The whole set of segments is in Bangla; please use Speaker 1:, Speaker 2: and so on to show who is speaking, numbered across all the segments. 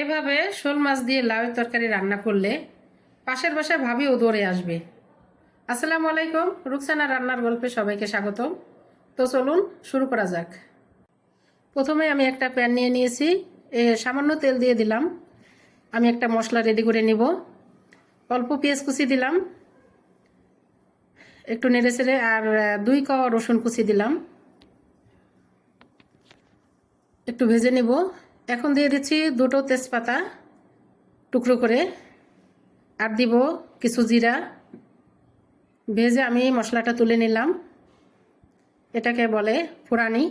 Speaker 1: এভাবে শোল মাছ দিয়ে লাউয়ের তরকারি রান্না করলে পাশের বাসায় ভাবিও দৌড়ে আসবে। আসসালামু আলাইকুম, রুকসানা রান্নার গল্পে সবাইকে স্বাগতম। তো চলুন শুরু করা যাক। প্রথমে আমি একটা প্যান নিয়ে নিয়েছি, সামান্য তেল দিয়ে দিলাম। আমি একটা মশলা রেডি করে নিব। অল্প পেঁয়াজ কুচি দিলাম, একটু নেড়ে চেড়ে, আর 2 কোয়া রসুন কুচি দিলাম, একটু ভেজে নিব। এখন দিয়ে দিচ্ছি 2টো তেজপাতা টুকরো করে, আর দিব কিছু জিরা। ভেজে আমি মশলাটা তুলে নিলাম, এটাকে বলে ফোড়ানি।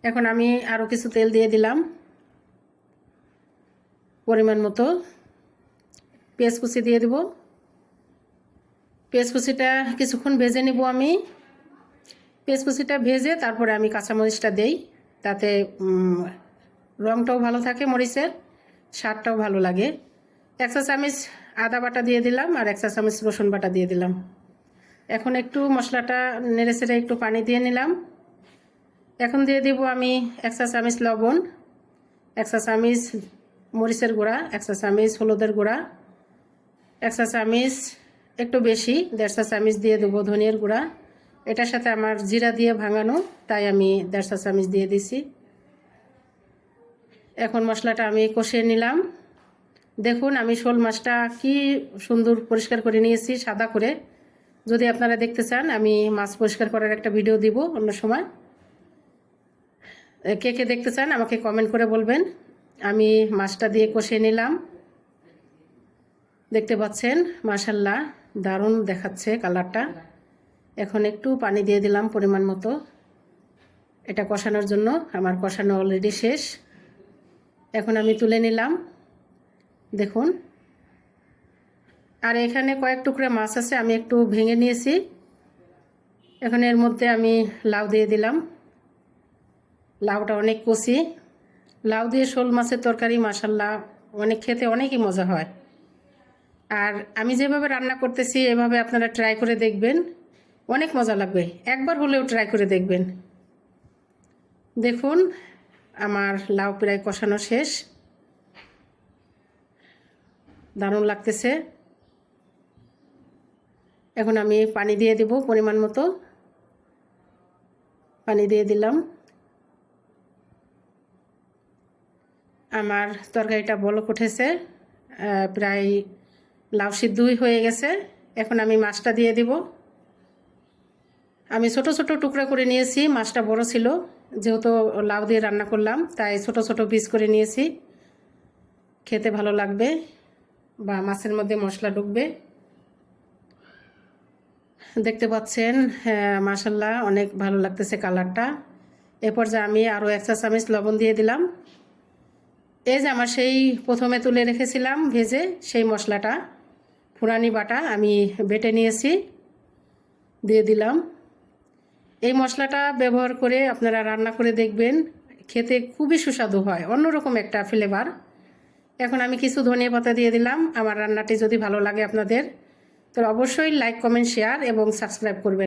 Speaker 1: এখন আমি আরও কিছু তেল দিয়ে দিলাম পরিমাণ মতো। পেঁয়াজ কুচি দিয়ে দিব। পেঁয়াজ কুচিটা কিছুক্ষণ ভেজে নিব আমি। পেঁয়াজ কুচিটা ভেজে তারপরে আমি কাঁচামরিচটা দেই, তাতে রঙটাও ভালো থাকে, মরিচের স্বাদটাও ভালো লাগে। 1 চা চামচ আদা বাটা দিয়ে দিলাম, আর 1 চা চামচ রসুন বাটা দিয়ে দিলাম। এখন একটু মশলাটা নেড়ে চেড়ে একটু পানি দিয়ে নিলাম। এখন দিয়ে দিব আমি 1 চা চামচ লবণ, 1 চা চামচ মরিচের গুঁড়া, 1 চা চামচ হলুদের গুঁড়া, 1 চা চামচ একটু বেশি 1.5 চা চামচ দিয়ে দেবো ধনিয়ার গুঁড়া। এটার সাথে আমার জিরা দিয়ে ভাঙানো, তাই আমি 1.5 চা চামচ দিয়ে দিছি। এখন মশলাটা আমি কষিয়ে নিলাম। দেখুন আমি শোল মাছটা কি সুন্দর পরিষ্কার করে নিয়েছি সাদা করে। যদি আপনারা দেখতে চান আমি মাছ পরিষ্কার করার একটা ভিডিও দিব অন্য সময়। কে কে দেখতে চান আমাকে কমেন্ট করে বলবেন। আমি মাছটা দিয়ে কষিয়ে নিলাম। দেখতে পাচ্ছেন মাশাআল্লাহ দারুণ দেখাচ্ছে কালারটা। এখন একটু পানি দিয়ে দিলাম পরিমাণ মতো, এটা কষানোর জন্য। আমার কষানো অলরেডি শেষ। এখন আমি তুলে নিলাম। দেখুন, আর এখানে কয়েক টুকরা মাছ আছে, আমি একটু ভেঙে নিয়েছি। এখন এর মধ্যে আমি লাউ দিয়ে দিলাম। লাউটা অনেক কচি। লাউ দিয়ে শোল মাছের তরকারি মাশাআল্লাহ অনেক খেতে অনেকই মজা হয়। আর আমি যেভাবে রান্না করতেছি এভাবে আপনারা ট্রাই করে দেখবেন, অনেক মজা লাগবে। একবার হলেও ট্রাই করে দেখবেন। দেখুন আমার লাউ প্রায় কষানো শেষ, দারুণ লাগতেছে। এখন আমি পানি দিয়ে দেব পরিমাণ মতো। পানি দিয়ে দিলাম। আমার তরকারিটা বলক উঠেছে, প্রায় লাউ সিদ্ধই হয়ে গেছে। এখন আমি মাছটা দিয়ে দিব। আমি ছোট ছোট টুকরা করে নিয়েছি, মাছটা বড় ছিল, যেহেতু লাউ দিয়ে রান্না করলাম তাই ছোট ছোট পিস করে নিয়েছি। খেতে ভালো লাগবে বা মাছের মধ্যে মশলা ঢুকবে। দেখতে পাচ্ছেন মাশাআল্লাহ অনেক ভালো লাগতেছে কালারটা। এরপর যে আমি আরও 1 চা চামচ লবণ দিয়ে দিলাম। এই যে আমার সেই প্রথমে তুলে রেখেছিলাম ভেজে সেই মশলাটা, ফোড়ানি বাটা আমি বেটে নিয়েছি, দিয়ে দিলাম। এই মশলাটা ব্যবহার করে আপনারা রান্না করে দেখবেন, খেতে খুবই সুস্বাদু হয়, অন্যরকম একটা ফ্লেভার। এখন আমি কিছু ধনিয়া পাতা দিয়ে দিলাম। আমার রান্নাটি যদি ভালো লাগে আপনাদের, তো অবশ্যই লাইক, কমেন্ট, শেয়ার এবং সাবস্ক্রাইব করবেন।